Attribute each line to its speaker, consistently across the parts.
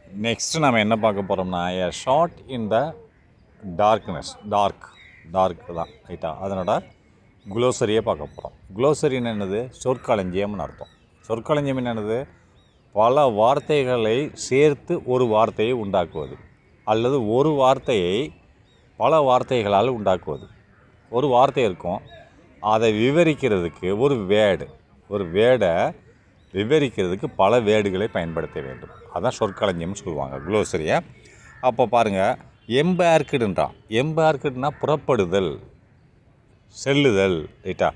Speaker 1: Next நம்ம என்ன பார்க்க போகிறோம்னா short in the darkness dark தான் ரைட்டா. அதனோட குளோசரியை பார்க்க போகிறோம். குளோசரின்னு என்னது? சொற்களஞ்சியம்னு அர்த்தம். சொற்களஞ்சியம் என்னது? பல வார்த்தைகளை சேர்த்து ஒரு வார்த்தையை உண்டாக்குவது, அல்லது ஒரு வார்த்தையை பல வார்த்தைகளால் உண்டாக்குவது. ஒரு வார்த்தை இருக்கும், அதை விவரிக்கிறதுக்கு ஒரு வேர்டை விவரிக்கிறதுக்கு பல வேர்டுகளை பயன்படுத்த வேண்டும். அதான் சொற்களஞ்சியம்னு சொல்லுவாங்க, குளோசரியை. அப்போ பாருங்கள், எம்பேர்க்குடுன்றான். எம்பேர்க்குடுனா புறப்படுதல், செல்லுதல் ரைட்டா.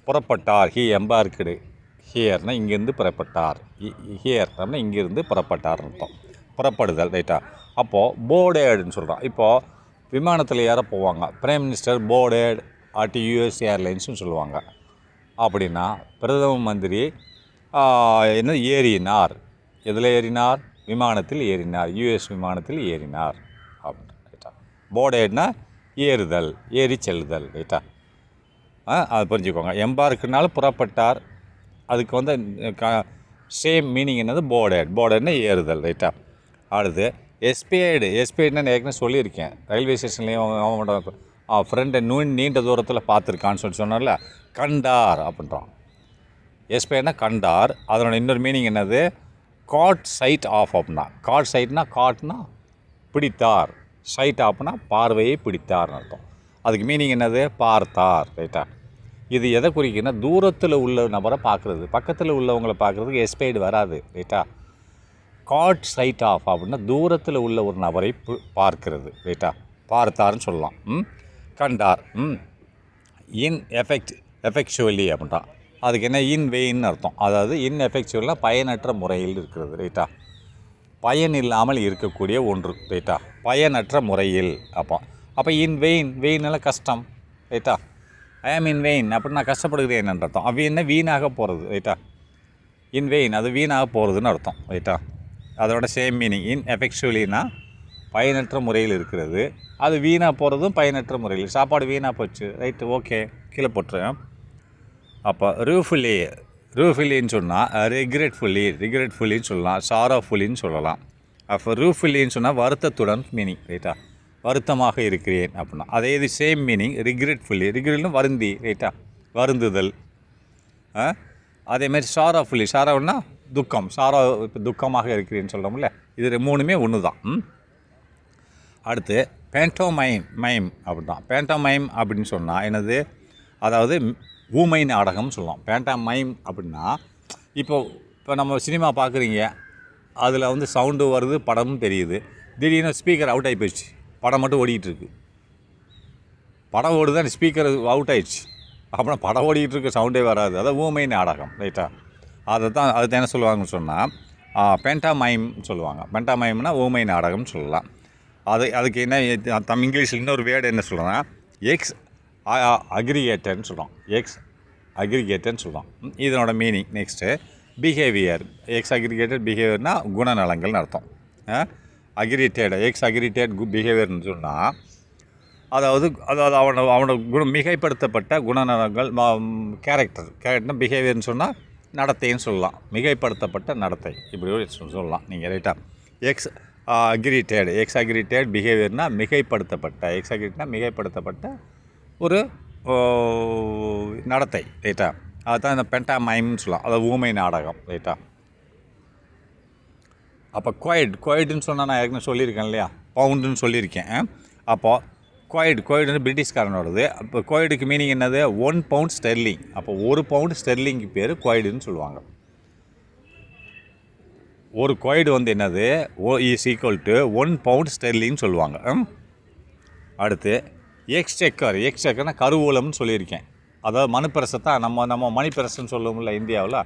Speaker 1: புறப்பட்டார், ஹி எம்பேர்க்குடு. ஹியர்னால் இங்கேருந்து புறப்பட்டார், ஹியர் அப்படின்னா இங்கேருந்து புறப்பட்டார் அர்த்தம், புறப்படுதல் ரைட்டா. அப்போது போர்டேடுன்னு சொல்கிறான். இப்போது விமானத்தில் ஏற போவாங்க, பிரைம் மினிஸ்டர் போர்டேட் அட் யூஎஸ் ஏர்லைன்ஸ்னு சொல்லுவாங்க. அப்படின்னா பிரதம மந்திரி என்ன ஏறினார், எதில் ஏறினார்? விமானத்தில் ஏறினார், யூஎஸ் விமானத்தில் ஏறினார் அப்படின்னு ரைட்டா. போர்டேட்னா ஏறுதல், ஏறி செல்லுதல் ரைட்டா. அது புரிஞ்சுக்கோங்க. எம்பார்க்குனாலும் புறப்பட்டார், அதுக்கு வந்து சேம் மீனிங் என்னது? போர்டேட்னா ஏறுதல் ரைட்டா. அடுத்து எஸ்பேடுனா ஏற்கனவே சொல்லியிருக்கேன், ரயில்வே ஸ்டேஷன்லேயும் அவனோட ஃப்ரெண்டை நீண்ட தூரத்தில் பார்த்துருக்கான்னு சொன்னார்ல, கண்டார் அப்படின்றான். எஸ்பேட்னா கண்டார். அதனோட இன்னொரு மீனிங் என்னது? காட் சைட் ஆஃப் அப்படின்னா. காட் சைட்னா காட்னா பிடித்தார், சைட் ஆஃப்னா பார்வையை பிடித்தார்னு அர்த்தம். அதுக்கு மீனிங் என்னது? பார்த்தார் ரைட்டா. இது எதை குறிக்குன்னா தூரத்தில் உள்ள நபரை பார்க்குறது, பக்கத்தில் உள்ளவங்களை பார்க்குறதுக்கு எஸ்பேடு வராது ரைட்டா. காட் சைட் ஆஃப் அப்படின்னா தூரத்தில் உள்ள ஒரு நபரை பார்க்கிறது ரைட்டா. பார்த்தார்னு சொல்லலாம். கண்டார். எஃபெக்சுவலி அப்படின்றான். அதுக்கு என்ன? இன் வெயின்னு அர்த்தம். அதாவது எஃபெக்சுவல்னால் பயனற்ற முறையில் இருக்கிறது ரைட்டா. பயன் இல்லாமல் இருக்கக்கூடிய ஒன்று ரைட்டா, பயனற்ற முறையில். அப்போ இன் வெயின்னால் கஷ்டம் ரைட்டா. ஐ ஆம் இன் வெயின் அப்படின்னு நான் கஷ்டப்படுகிறேன் என்ற அர்த்தம். அது என்ன? வீணாக போகிறது ரைட்டா. இன் வெயின் அது வீணாக போகிறதுன்னு அர்த்தம் ரைட்டா. அதோட சேம் மீனிங். எஃபெக்சுவலினா பயனற்ற முறையில் இருக்கிறது, அது வீணாக போகிறதும் பயனற்ற முறையில். சாப்பாடு வீணாக போச்சு ரைட்டு, ஓகே, கீழே போட்டுறேன். அப்போ ரூஃபுல்லின்னு சொன்னால் ரிக்ரெட்ஃபுல்லின்னு சொல்லலாம், சாரோஃபுல்லின்னு சொல்லலாம். அப்போ ரூஃபுல்லின்னு சொன்னால் வருத்தத்துடன் மீனிங் ரைட்டா, வருத்தமாக இருக்கிறேன் அப்படின்னா. அதே இது சேம் மீனிங் ரிக்ரெட்னு வருந்தி ரைட்டா, வருந்துதல். அதேமாதிரி சாரோன்னா துக்கம், இப்போ துக்கமாக இருக்கிறேன்னு சொல்கிறோம்ல, இது மூணுமே ஒன்று தான். அடுத்து பேண்டோமைம் அப்படின்றான். பேண்டோமைம் அப்படின்னு சொன்னால் என்னது? அதாவது ஊமை நாடகம்னு சொல்லலாம். பேண்டோமைம் அப்படின்னா இப்போ நம்ம சினிமா பார்க்குறீங்க, அதில் வந்து சவுண்டு வருது, படமும் தெரியுது, திடீர்னு ஸ்பீக்கர் அவுட் ஆகி போயிடுச்சு, படம் மட்டும் ஓடிக்கிட்டுருக்கு. படம் ஓடுதான், ஸ்பீக்கர் அவுட் ஆயிடுச்சு, அப்புறம் படம் ஓடிக்கிட்டு இருக்க சவுண்டே வராது. அதான் ஊமை நாடகம் ரைட்டா. அதுதான் என்ன சொல்லுவாங்கன்னு சொன்னால் பேண்டோமைம் சொல்லுவாங்க. பேண்டோமைம்னா ஊமை நாடகம்னு சொல்லலாம். அதுக்கு என்ன இங்கிலீஷில் இன்னொரு வேர்டு என்ன சொல்கிறோன்னா எக்ஸ் அக்ரிகேட்டர்னு சொல்கிறோம். இதனோட meaning. Next behaviour. Exaggerated பிஹேவியர்னா குணநலங்கள்னு அர்த்தம். எக்ஸ் அக்ரிகேட்டட் பிஹேவியர்னு சொன்னால் அதாவது அவனோட மிகைப்படுத்தப்பட்ட குணநலங்கள், கேரக்டர்னா பிஹேவியர்னு சொன்னால் நடத்தைன்னு சொல்லலாம். மிகைப்படுத்தப்பட்ட நடத்தை இப்படி சொல்லலாம் நீங்கள் ரைட்டா. எக்ஸ் அக்ரிகேட்டட் பிஹேவியர்னால் மிகைப்படுத்தப்பட்ட ஒரு நடத்தை ரைட்டா. அதுதான் இந்த பேண்டோமைம்னு சொல்லலாம், அதாவது ஊமை நாடகம் ரைட்டா. அப்போ குவைடுன்னு சொன்னால் நான் ஏற்கனவே சொல்லியிருக்கேன் இல்லையா, பவுண்டுன்னு சொல்லியிருக்கேன். அப்போது குவைடு பிரிட்டிஷ்காரனோடது. அப்போ குவைடுக்கு மீனிங் என்னது? 1 பவுண்ட் ஸ்டெர்லிங். அப்போ 1 பவுண்ட் ஸ்டெர்லிங்க்கு பேர் குவைடுன்னு சொல்லுவாங்க. ஒரு குவைடு வந்து என்னது? இஸ் ஈக்குவல் டு 1 பவுண்ட் ஸ்டெர்லிங்னு சொல்லுவாங்க. அடுத்து எக்ஸ்செக்கர்னா கருவூலம்னு சொல்லியிருக்கேன். அதாவது மணிப்பிரசை நம்ம மணிப்பிரசுன்னு சொல்லுவோம்ல இந்தியாவில்,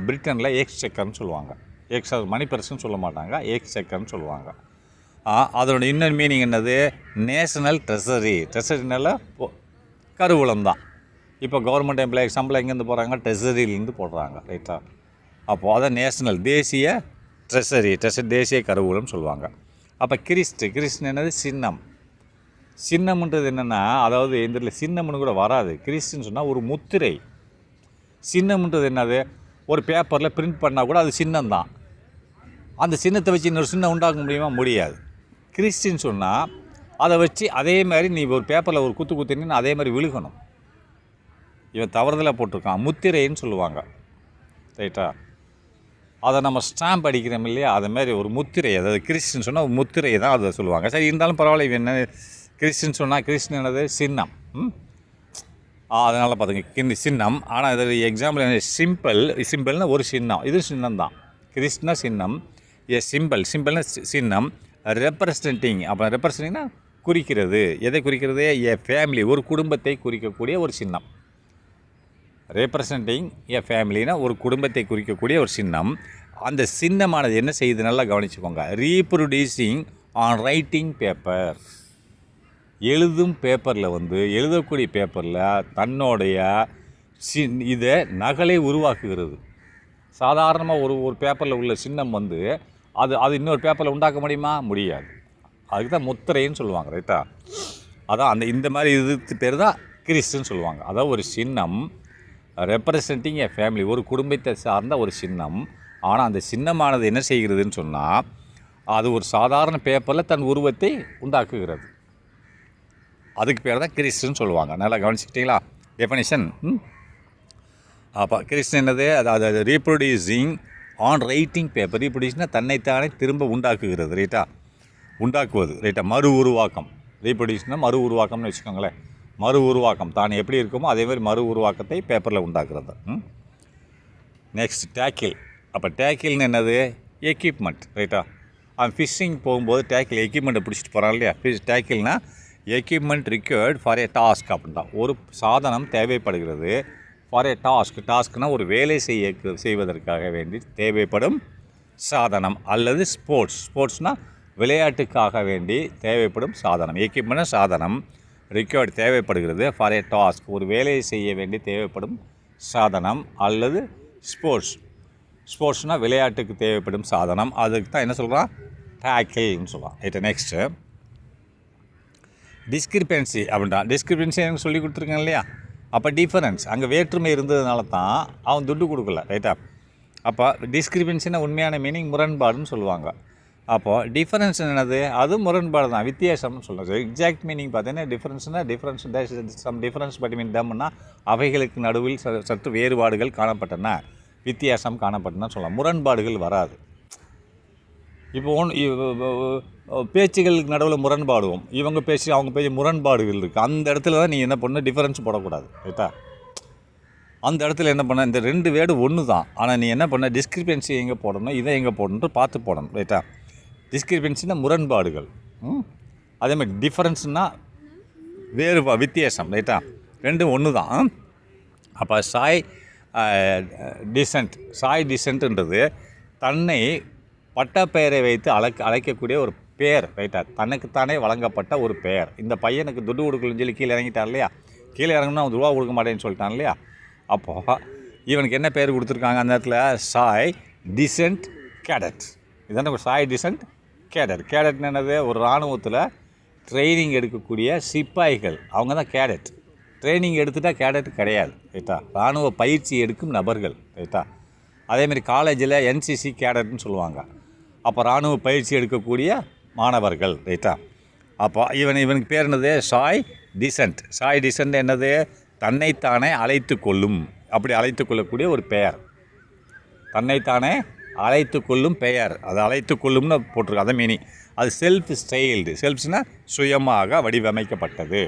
Speaker 1: பிரிட்டனில் எக்ஸ்செக்கர்னு சொல்லுவாங்க. மணிப்பிரசுன்னு சொல்ல மாட்டாங்க, எக்ஸ்செக்கர்னு சொல்லுவாங்க. அதோட இன்னொரு மீனிங் என்னது? நேஷனல் ட்ரெஸரினால கருவூலம் தான். இப்போ கவர்மெண்ட் எம்ப்ளாயி சம்பளம் எங்கேருந்து போகிறாங்க? ட்ரெஸரியிலேருந்து போடுறாங்க ரைட்டா. அப்போது அதான் நேஷனல், தேசிய தேசிய கருவூலம் சொல்லுவாங்க. அப்போ கிறிஸ்ட் என்னது? சின்னம்ன்றது என்னென்னா, அதாவது இந்த சின்னம்னு கூட வராது, கிறிஸ்ட்னு சொன்னால் ஒரு முத்திரை. சின்னம்ன்றது என்னது? ஒரு பேப்பரில் பிரிண்ட் பண்ணால் கூட அது சின்னம்தான். அந்த சின்னத்தை வச்சு இன்னொரு சின்னம் உண்டாக்க முடியுமா? முடியாது. கிறிஸ்டின்னு சொன்னால் அதை வச்சு அதே மாதிரி நீ ஒரு பேப்பரில் ஒரு குத்து குத்தின்னு அதே மாதிரி விழுகணும். இவன் தவறுதலாக போட்டிருக்கான், முத்திரைன்னு சொல்லுவாங்க, ரைட்டா? அதை நம்ம ஸ்டாம்ப் அடிக்கிறோம் இல்லையா, அது மாதிரி ஒரு முத்திரை, அதாவது கிறிஸ்டின் சொன்னால் முத்திரை தான் அதை சொல்லுவாங்க. சரி, இருந்தாலும் பரவாயில்ல. இவன் என்ன கிறிஸ்டின் சொன்னால், கிறிஸ்டின் என்னது? சின்னம். அதனால் பார்த்துங்க, சின்னம். ஆனால் இது எக்ஸாம்பிள் என்ன? சிம்பிள்னா ஒரு சின்னம், இது சின்னம் தான். கிறிஸ்டினா சின்னம், சிம்பிள்னா சின்னம். ரெப்ரசன்டிங், அப்போ ரெப்ரசன்டிங்னா குறிக்கிறது. எதை குறிக்கிறது? ஃபேமிலி, ஒரு குடும்பத்தை குறிக்கக்கூடிய ஒரு சின்னம். ரெப்ரசன்டிங் ஃபேமிலினா ஒரு குடும்பத்தை குறிக்கக்கூடிய ஒரு சின்னம். அந்த சின்னமானது என்ன செய்யுது? நல்லா கவனிச்சுக்கோங்க. ரீப்ரொடியூசிங் ஆன் ரைட்டிங் பேப்பர், எழுதும் பேப்பரில் எழுதக்கூடிய பேப்பரில் தன்னுடைய இதை நகலை உருவாக்குகிறது. சாதாரணமாக ஒரு பேப்பரில் உள்ள சின்னம் அது இன்னொரு பேப்பரில் உண்டாக்க முடியுமா? முடியாது. அதுக்கு தான் முத்திரைன்னு சொல்லுவாங்க, ரைட்டா? அதான் இந்த மாதிரி இது பேர் தான் கிறிஸ்துன்னு சொல்லுவாங்க. அதாவது ஒரு சின்னம் ரெப்ரசன்டிங் ஃபேமிலி, ஒரு குடும்பத்தை சார்ந்த ஒரு சின்னம். ஆனால் அந்த சின்னமானது என்ன செய்கிறதுன்னு சொன்னால், அது ஒரு சாதாரண பேப்பரில் தன் உருவத்தை உண்டாக்குகிறது. அதுக்கு பேர் தான் கிறிஸ்துன்னு சொல்லுவாங்க. நல்லா கவனிச்சுக்கிட்டீங்களா டெஃபனிஷன்? அப்போ கிறிஸ்து என்னது? அது ரீப்ரொடியூசிங் ஆன் ரைட்டிங் பேப்பர். ரீப்ரொடியூஸ்னால் தன்னைத்தானே திரும்ப உண்டாக்குகிறது, ரைட்டா? உண்டாக்குவது, ரைட்டா? மறு உருவாக்கம். ரீப்ரொடியூஸ்னால் மறு உருவாக்கம்னு வச்சுக்கோங்களேன். மறு உருவாக்கம் தான் எப்படி இருக்குமோ அதே மாதிரி மறு உருவாக்கத்தை பேப்பரில் உண்டாக்குறது. Next tackle. அப்போ டேக்கில்னு என்னது? எக்யூப்மெண்ட், ரைட்டா? அவன் ஃபிஷ்ஷிங் போகும்போது டேக்கில் எக்யூப்மெண்ட்டை பிடிச்சிட்டு போகிறான் இல்லையா? டேக்கில்னால் equipment required for a task அப்படின் தான். ஒரு சாதனம் தேவைப்படுகிறது ஃபார் ஏ டாஸ்க்னால் ஒரு வேலை செய்வதற்காக வேண்டி தேவைப்படும் சாதனம். அல்லது ஸ்போர்ட்ஸ்னால் விளையாட்டுக்காக வேண்டி தேவைப்படும் சாதனம். எக்யூப்மெண்ட் சாதனம், ரிக்வயர்ட் தேவைப்படுகிறது, ஃபார் ஏ டாஸ்க் ஒரு வேலையை செய்ய வேண்டி தேவைப்படும் சாதனம். அல்லது ஸ்போர்ட்ஸ்னால் விளையாட்டுக்கு தேவைப்படும் சாதனம். அதுக்கு தான் என்ன சொல்கிறான்? டேக்கில்னு சொல்கிறான், ரைட்டா? நெக்ஸ்ட்டு டிஸ்கிரிபென்சி அப்படின்றான். டிஸ்கிரிபென்சி எனக்கு சொல்லி கொடுத்துருக்கேன் இல்லையா? அப்போ டிஃபரன்ஸ், அங்கே வேற்றுமை இருந்ததுனால தான் அவன் துட்டு கொடுக்கல, ரைட்டா? அப்போ டிஸ்கிரிபென்சினா உண்மையான மீனிங் முரண்பாடுன்னு சொல்லுவாங்க. அப்போது டிஃபரன்ஸ் என்னது? அது முரண்பாடு தான், வித்தியாசம்னு சொல்லுவாங்க. எக்ஸாக்ட் மீனிங் பார்த்தீங்கன்னா டிஃப்ரென்ஸ் சம் டிஃப்ரென்ஸ் பிட்வீன் தம்னா அவைகளுக்கு நடுவில் சற்று வேறுபாடுகள் காணப்பட்டன, வித்தியாசம் காணப்பட்டன சொல்லலாம். முரண்பாடுகள் வராது. இப்போ பேச்சுகளுக்கு நடுவில் முரண்பாடுவோம், இவங்க பேச்சு அவங்க பேச்சு முரண்பாடுகள் இருக்குது. அந்த இடத்துல தான் நீ என்ன பண்ண? டிஃபரன்ஸ் போடக்கூடாது, ரைட்டா? அந்த இடத்துல என்ன பண்ண? இந்த ரெண்டு வேர்டு ஒன்று தான். ஆனால் நீ என்ன பண்ண? டிஸ்கிரிபென்சி எங்கே போடணும், இதை எங்கே போடணும் பார்த்து போடணும், ரைட்டா? டிஸ்கிரிபென்சினா முரண்பாடுகள், அதேமாதிரி டிஃபரன்ஸ்னால் வித்தியாசம், ரைட்டா? ரெண்டும் ஒன்று தான். அப்போ சாய் டிசன்ட்ன்றது தன்னை பட்டப்பெயரை வைத்து அழைக்கக்கூடிய ஒரு பெயர், ரைட்டா? தனக்குத்தானே வழங்கப்பட்ட ஒரு பெயர். இந்த பையனுக்கு துட்டு கொடுக்கலன்னு சொல்லி கீழே இறங்கிட்டான் இல்லையா? கீழே இறங்கினா அவன் ரூபா கொடுக்க மாட்டேன்னு சொல்லிட்டான் இல்லையா? அப்போது இவனுக்கு என்ன பேர் கொடுத்துருக்காங்க அந்த இடத்துல? Sai descent cadet. இதான சாய் டிசன்ட் கேடட். கேடட்னு என்னது? ஒரு இராணுவத்தில் ட்ரைனிங் எடுக்கக்கூடிய சிப்பாய்கள், அவங்க தான் கேடட். ட்ரைனிங் எடுத்துட்டால் கேடட் கிடையாது, ரைட்டா? இராணுவ பயிற்சி எடுக்கும் நபர்கள், ரைட்டா? அதேமாதிரி காலேஜில் என்சிசி கேடட்னு சொல்லுவாங்க. அப்போ இராணுவ பயிற்சி எடுக்கக்கூடிய மாணவர்கள், ரைட்டா? அப்போ இவனுக்கு பேர் என்னது? சாய் டிசன்ட் என்னது? தன்னைத்தானே அழைத்து கொள்ளும், அப்படி அழைத்து கொள்ளக்கூடிய ஒரு பெயர். தன்னைத்தானே அழைத்து கொள்ளும் பெயர், அது அழைத்து கொள்ளும்னு போட்டிருக்கு, அதை மீனிங். அது செல்ஃப் ஸ்டைல்டு. செல்ஃப்ஸ்னால் சுயமாக வடிவமைக்கப்பட்டது.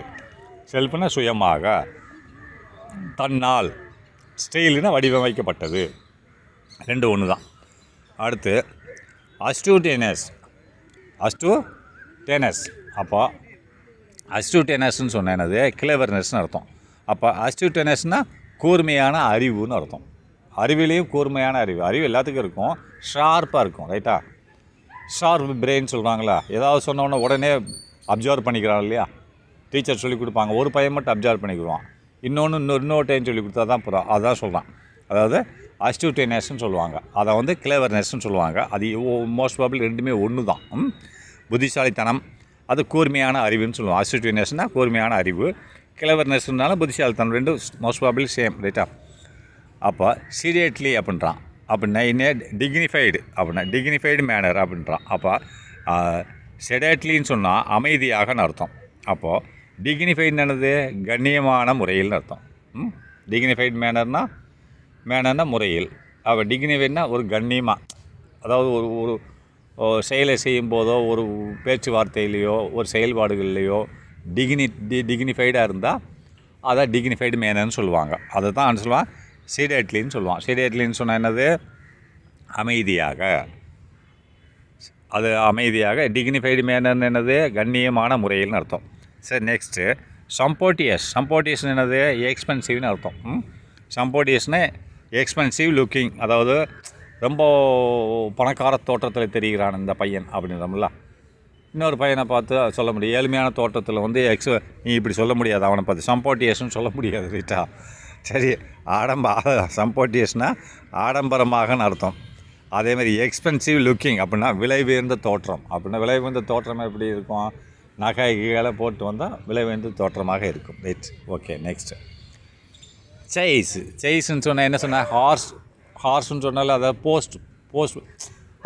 Speaker 1: செல்ஃப்னா சுயமாக, தன்னால். ஸ்டைல்னா வடிவமைக்கப்பட்டது. ரெண்டு ஒன்று தான். அடுத்து அஸ்டூடேனஸ். அப்போ அஸ்டூடேனஸ்ன்னு சொன்ன என்னது? கிளவர்னஸ்னு அர்த்தம். அப்போ அஸ்டூடேனஸ்னால் கூர்மையான அறிவுன்னு அர்த்தம். அறிவிலையும் கூர்மையான அறிவு எல்லாத்துக்கும் இருக்கும், ஷார்ப்பாக இருக்கும், ரைட்டா? ஷார்ப் பிரெயின் சொல்கிறாங்களா? ஏதாவது சொன்னோன்னே உடனே அப்சர்வ் பண்ணிக்கிறான் இல்லையா? டீச்சர் சொல்லி கொடுப்பாங்க, ஒரு பையன் மட்டும் அப்சர்வ் பண்ணிக்கிடுவான், இன்னொரு டைம் சொல்லி கொடுத்தா தான் புறம். அதான் சொல்கிறான். அதாவது அஸ்டூடேனஸ்ன்னு சொல்லுவாங்க, அதை கிளவர்னஸ்ன்னு சொல்லுவாங்க. அது மோஸ்ட் ப்ராபபிள் ரெண்டுமே ஒன்று தான். புத்திசாலித்தனம், அது கூர்மையான அறிவுன்னு சொல்லுவோம். அஸ்டூடேனஸ்னால் கூர்மையான அறிவு, கிளவர்னஸ்னாலும் புத்திசாலித்தனம், ரெண்டும் மோஸ்ட் ப்ராபபிள் சேம், ரைட்டா? அப்போ சீரியட்லி அப்படின்றான். அப்படின்னா இன்னும் டிக்னிஃபைடு அப்படின்னா டிக்னிஃபைடு மேனர் அப்படின்றான். அப்போ செடேட்லின்னு சொன்னால் அமைதியாகன்னு அர்த்தம். அப்போது டிக்னிஃபைடுன்னு என்னது கண்ணியமான முறையில்னு அர்த்தம். டிக்னிஃபைடு மேனர்னா முறையில். அப்போ டிக்னிஃபைடுனா ஒரு கண்ணியமாக, அதாவது ஒரு ஒரு செயலை செய்யும்போதோ ஒரு பேச்சுவார்த்தையிலையோ ஒரு செயல்பாடுகள்லையோ டிக்னிஃபைடாக இருந்தால் அதை டிக்னிஃபைடு மேனர்னு சொல்லுவாங்க. அதை தான் என்ன சொல்லுவான், சீடேட்லின்னு சொல்லுவான். சீடேட்லின்னு சொன்னால் என்னது, அமைதியாக. அது அமைதியாக. டிக்னிஃபைடு மேனர்னு என்னது கண்ணியமான முறையில்னு அர்த்தம். சரி, நெக்ஸ்ட்டு சம்போட்டியஸ்னு என்னது எக்ஸ்பென்சிவ்னு அர்த்தம். சம்போட்டியஸ்னு எக்ஸ்பென்சிவ் லுக்கிங், அதாவது ரொம்ப பணக்கார தோற்றத்தில் தெரிகிறான் இந்த பையன் அப்படின்றோம்ல. இன்னொரு பையனை பார்த்து சொல்ல முடியும் ஏழ்மையான தோட்டத்தில் வந்து நீ இப்படி சொல்ல முடியாது, அவனை பார்த்து சம்போட்டியஸ்ன்னு சொல்ல முடியாது, ரைட்டா? சரி, சம்போட்டியஸ்னால் ஆடம்பரமாகன்னு அர்த்தம். அதேமாதிரி எக்ஸ்பென்சிவ் லுக்கிங் அப்படின்னா விலை உயர்ந்த தோற்றம். அப்படின்னா விலை உயர்ந்த தோற்றம் எப்படி இருக்கும், நகைகளை போட்டு வந்தால் விலை உயர்ந்த தோற்றமாக இருக்கும். Right, okay. நெக்ஸ்ட்டு செயிஸ்ன்னு சொன்னால் என்ன சொன்னால் ஹார்ஸ்ன்னு சொன்னால அதை போஸ்ட்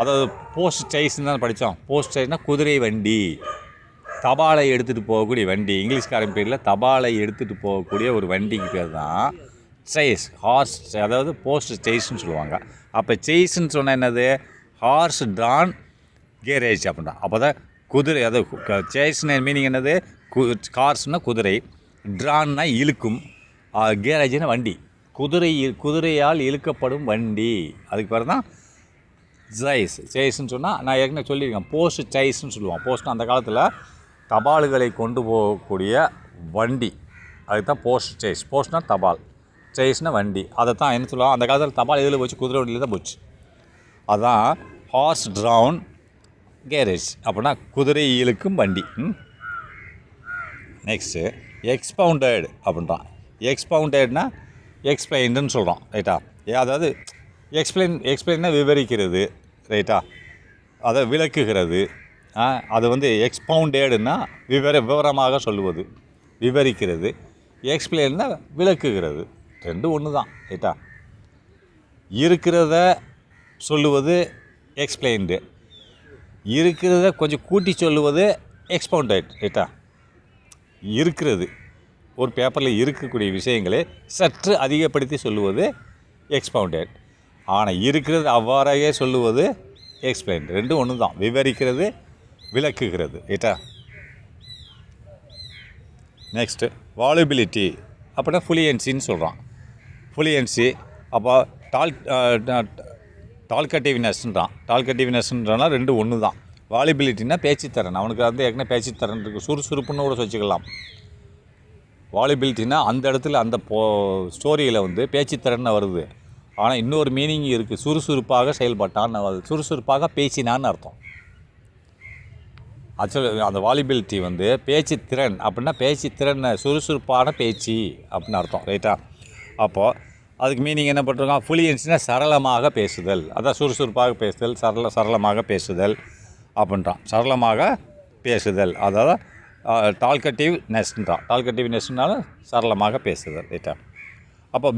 Speaker 1: அதாவது போஸ்ட் சைஸ்ன்னு தான் படித்தோம். போஸ்ட் சைஸ்னால் குதிரை வண்டி, தபாலை எடுத்துகிட்டு போகக்கூடிய வண்டி. இங்கிலீஷ்காரன் பேரில் தபாலை எடுத்துகிட்டு போகக்கூடிய ஒரு வண்டிக்கு பேர் தான் சைஸ். ஹார்ஸ், அதாவது போஸ்ட் சைஸ்ன்னு சொல்லுவாங்க. அப்போ சைஸ்ன்னு சொன்னால் என்னது, ஹார்ஸ் ட்ரான் கேரேஜ் அப்படின்னா. அப்போ தான் குதிரை, அதாவது சைஸ்னு மீனிங் என்னது, கார்ஸ்னால் குதிரை, ட்ரான்னா இழுக்கும், கேரேஜ்னா வண்டி, குதிரையால் இழுக்கப்படும் வண்டி. அதுக்கு பேர் தான் சைஸ்ன்னு சொன்னால் நான் ஏற்கனவே சொல்லியிருக்கேன். போஸ்ட் சைஸ்ன்னு சொல்லுவான். போஸ்ட்னா அந்த காலத்தில் தபால்களை கொண்டு போகக்கூடிய வண்டி, அதுக்கு தான் போஸ்ட் சைஸ். போஸ்ட்னால் தபால், சைஸ்னால் வண்டி. அதை தான் என்ன சொல்லுவாங்க, அந்த காலத்தில் தபால் எதில் போச்சு, குதிரை வண்டியில் தான் போச்சு. அதுதான் ஹார்ஸ் ட்ரவுன் கேரேஜ் அப்படின்னா குதிரை இழுக்கும் வண்டி. நெக்ஸ்ட்டு எக்ஸ்பவுண்டட் அப்படின்றான். எக்ஸ்பவுண்டட்னா எக்ஸ்பிளைன்டுன்னு சொல்கிறோம், ரைட்டா? அதாவது எக்ஸ்பிளைன்னா விவரிக்கிறது, ரைட்டா? அதை விளக்குகிறது. அது வந்து எக்ஸ்பவுண்டடுன்னா விவரமாக சொல்லுவது, விவரிக்கிறது. எக்ஸ்பிளைன்னா விளக்குகிறது. ரெண்டும் ஒன்று தான், ரைட்டா? இருக்கிறத சொல்லுவது எக்ஸ்பிளைன்டு, இருக்கிறத கொஞ்சம் கூட்டி சொல்லுவது எக்ஸ்பவுண்டட், ரைட்டா? இருக்கிறது, ஒரு பேப்பரில் இருக்கக்கூடிய விஷயங்களை சற்று அதிகப்படுத்தி சொல்லுவது எக்ஸ்பவுண்டட். ஆனால் இருக்கிறது அவ்வாறாகவே சொல்லுவது எக்ஸ்பிளைன். ரெண்டும் ஒன்று தான், விவரிக்கிறது, விளக்குகிறது, ரைட்டா? நெக்ஸ்ட்டு வால்யூபிலிட்டி அப்படின்னா ஃப்ளூயன்சின்னு சொல்கிறான். ஃப்ளூயன்சி அப்போ டால்கட்டிவ்னஸ்ன்றான். டால்கட்டிவ்னஸ்ன்றனா ரெண்டும் ஒன்று தான். வால்யூபிலிட்டின்னா பேச்சுத்திறன். அவனுக்கு வந்து ஏற்கனவே பேச்சுத்திறன் இருக்குது, சுறுசுறுப்புன்னு கூட வச்சுக்கலாம். வால்யூபிலிட்டின்னா அந்த இடத்துல அந்த ஸ்டோரியில் வந்து பேச்சுத்திறன்னு வருது. ஆனால் இன்னொரு மீனிங் இருக்குது, சுறுசுறுப்பாக செயல்பட்டான்னு, சுறுசுறுப்பாக பேசினான்னு அர்த்தம். ஆக்சுவலி அந்த வால்யூபிலிட்டி வந்து பேச்சுத்திறன் அப்படின்னா பேச்சுத்திறன், சுறுசுறுப்பான பேச்சு அப்படின்னு அர்த்தம், ரைட்டா? அப்போது அதுக்கு மீனிங் என்ன பண்ணுறாங்க, ஃப்ளூயன்சினா சரளமாக பேசுதல். அதான் சுறுசுறுப்பாக பேசுதல், சரளமாக பேசுதல் அப்படின்றான். சரளமாக பேசுதல், அதாவது டால்கட்டிவ்னஸ்ன்றான். டால்கட்டிவ்னஸ்னாலும் சரளமாக பேசுதல், ரைட்டா? அப்போ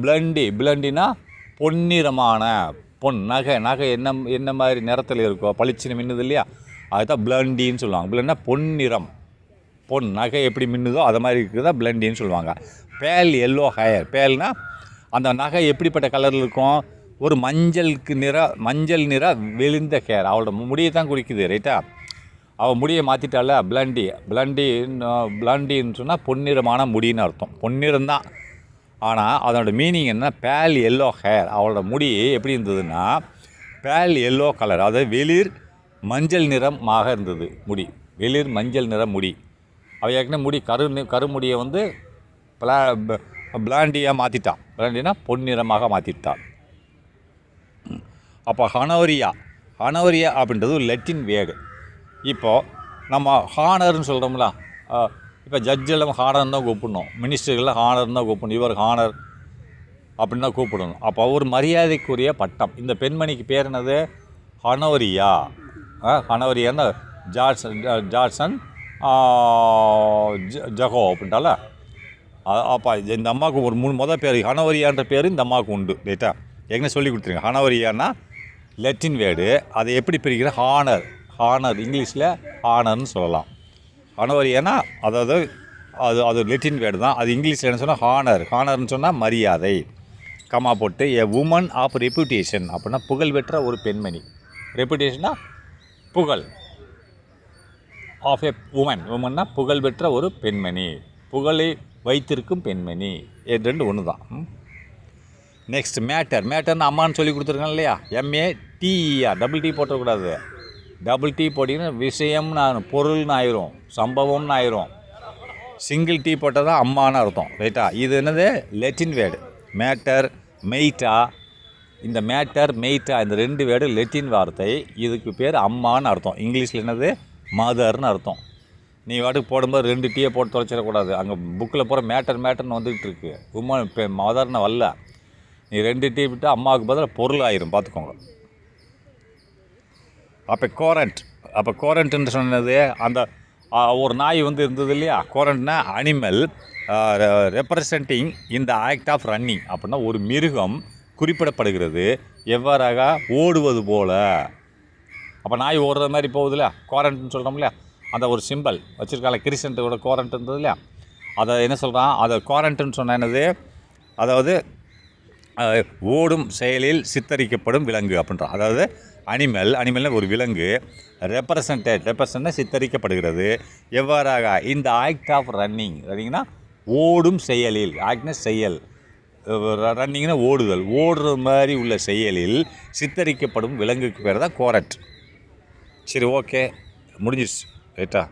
Speaker 1: பிளண்டினா பொன்னிறமான, நகை என்ன மாதிரி நிறத்தில் இருக்கோ, பளிச்சுன்னு மின்னுது இல்லையா, அதுதான் பிளண்டின்னு சொல்லுவாங்க. பிளண்ட்னா பொன்னிறம், நகை எப்படி மின்னுதோ அது மாதிரி இருக்குதா பிளண்டின்னு சொல்லுவாங்க. பேல் எல்லோ ஹேர், பேல்னா அந்த நகை எப்படிப்பட்ட கலரில் இருக்கும், ஒரு மஞ்சள் நிற விழுந்த ஹேர். அவளோட முடியை தான் குறிக்குது, ரைட்டா? அவள் முடியை மாற்றிட்டால பிளண்டின்னு சொன்னால் பொன்னிறமான முடின்னு அர்த்தம். பொன்னிறம் தான், ஆனால் அதோட மீனிங் என்ன, பேல் எல்லோ ஹேர். அவளோட முடி எப்படி இருந்ததுன்னா பேல் எல்லோ கலர், அதாவது வெளிர் மஞ்சள் நிறமாக இருந்தது முடி, வெளிர் மஞ்சள் நிற முடி. அவள் ஏற்கனவே முடி கருமுடியை வந்து பிளாண்டியாக மாற்றிட்டான். பிளாண்டினா பொன்னிறமாக மாற்றிட்டான். அப்போ ஹனோரியா அப்படின்றது ஒரு லெட்டின் வேர்டு. இப்போது நம்ம ஹானர்னு சொல்கிறோம்ல, இப்போ ஜட்ஜெல்லாம் ஹானர்னு தான் கூப்பிடணும், மினிஸ்டர்கள்லாம் ஹானர்னு தான் கூப்பிடணும், இவர் ஹானர் அப்படின்னு தான் கூப்பிடணும். அப்போ ஒரு மரியாதைக்குரிய பட்டம். இந்த பெண்மணிக்கு பேர் என்னது, ஹனோரியா. ஹனோரியான்னு ஜார்சன் ஜகோ அப்படின்ட்டால. அப்போ இந்த அம்மாவுக்கு ஒரு மொதல் பேர் ஹனோரியான்ற பேர் இந்த அம்மாவுக்கு உண்டு, ரைட்டா? ஏற்கனவே சொல்லி கொடுத்துருங்க. ஹனோரியானா லெட்டின் வேர்டு. அதை எப்படி பிரிக்கிற? ஹானர் இங்கிலீஷில் ஹானர்னு சொல்லலாம். ஹனோரியானா அதாவது அது லெட்டின் வேர்டு தான். அது இங்கிலீஷில் என்ன சொன்னால் ஹானர்னு சொன்னால் மரியாதை. கமா போட்டு எ உமன் ஆஃப் ரெப்யூட்டேஷன் அப்படின்னா புகழ் பெற்ற ஒரு பெண்மணி. ரெப்யூட்டேஷன்னா புகழ். ஆஃப் எ உமன்னா புகழ் பெற்ற ஒரு பெண்மணி, புகழை வைத்திருக்கும் பெண்மணி. இது ரெண்டு ஒன்று தான். நெக்ஸ்ட் மேட்டர்னு அம்மான்னு சொல்லி கொடுத்துருக்கேன் இல்லையா? MATER, டபுள் டி போட்டக்கூடாது. டபுள் டி போட்டிங்கன்னா விஷயம்னு பொருள்னு ஆயிரும், சம்பவம்னு ஆயிரும். சிங்கிள் டி போட்டால் தான் அம்மான்னு அர்த்தம். ரைட்டா? இது என்னது? லெட்டின் வேர்டு. மேட்டர், மெய்ட்டா. இந்த மேட்டர், மெய்ட்டா இந்த ரெண்டு வேர்டு லெட்டின் வார்த்தை. இதுக்கு பேர் அம்மான்னு அர்த்தம். இங்கிலீஷில் என்னது? மதர்னு அர்த்தம். நீ வாட்டுக்கு போடும்போது 2 டீயை போட்டு தொலைச்சிடக்கூடாது. அங்கே புக்கில் போகிற மேட்டர்னு வந்துகிட்டு இருக்கு. உமன் இப்போ மதர்னு வரல. நீ 2 டீ விட்டு அம்மாவுக்கு பதில் பொருள் ஆயிரும், பார்த்துக்கோங்க. அப்போ கோரண்ட்னு சொன்னது அந்த ஒரு நாய் இருந்தது இல்லையா? கோரண்ட்னா அனிமல் ரெப்ரசன்டிங் இந்த ஆக்ட் ஆஃப் ரன்னிங். அப்படின்னா ஒரு மிருகம் குறிப்பிடப்படுகிறது எவ்வாறாக? ஓடுவது போல். அப்போ நாய் ஓடுற மாதிரி போகுதுல்ல, கோரண்ட்னு சொல்கிறோம் இல்லையா? அந்த ஒரு சிம்பிள் வச்சுருக்காங்க. கிரிசன்ட்டோட கோரண்ட் இருந்தது இல்லையா? அதை என்ன சொல்கிறான்? அதை கோரண்ட்னு சொன்ன என்னது? அதாவது ஓடும் செயலில் சித்தரிக்கப்படும் விலங்கு அப்படின்றான். அதாவது அனிமல்னா ஒரு விலங்கு. ரெப்ரசன்ட்னா சித்தரிக்கப்படுகிறது எவ்வாறாக? இந்த ஆக்ட் ஆஃப் ரன்னிங்னா ஓடும் செயலில். ஆக்ட்னா செயல், ரன்னிங்னா ஓடுதல், ஓடுற மாதிரி உள்ள செயலில் சித்தரிக்கப்படும் விலங்குக்கு பேர் தான் கோரண்ட். சரி, ஓகே, முடிஞ்சிடுச்சு. ரைட்டா?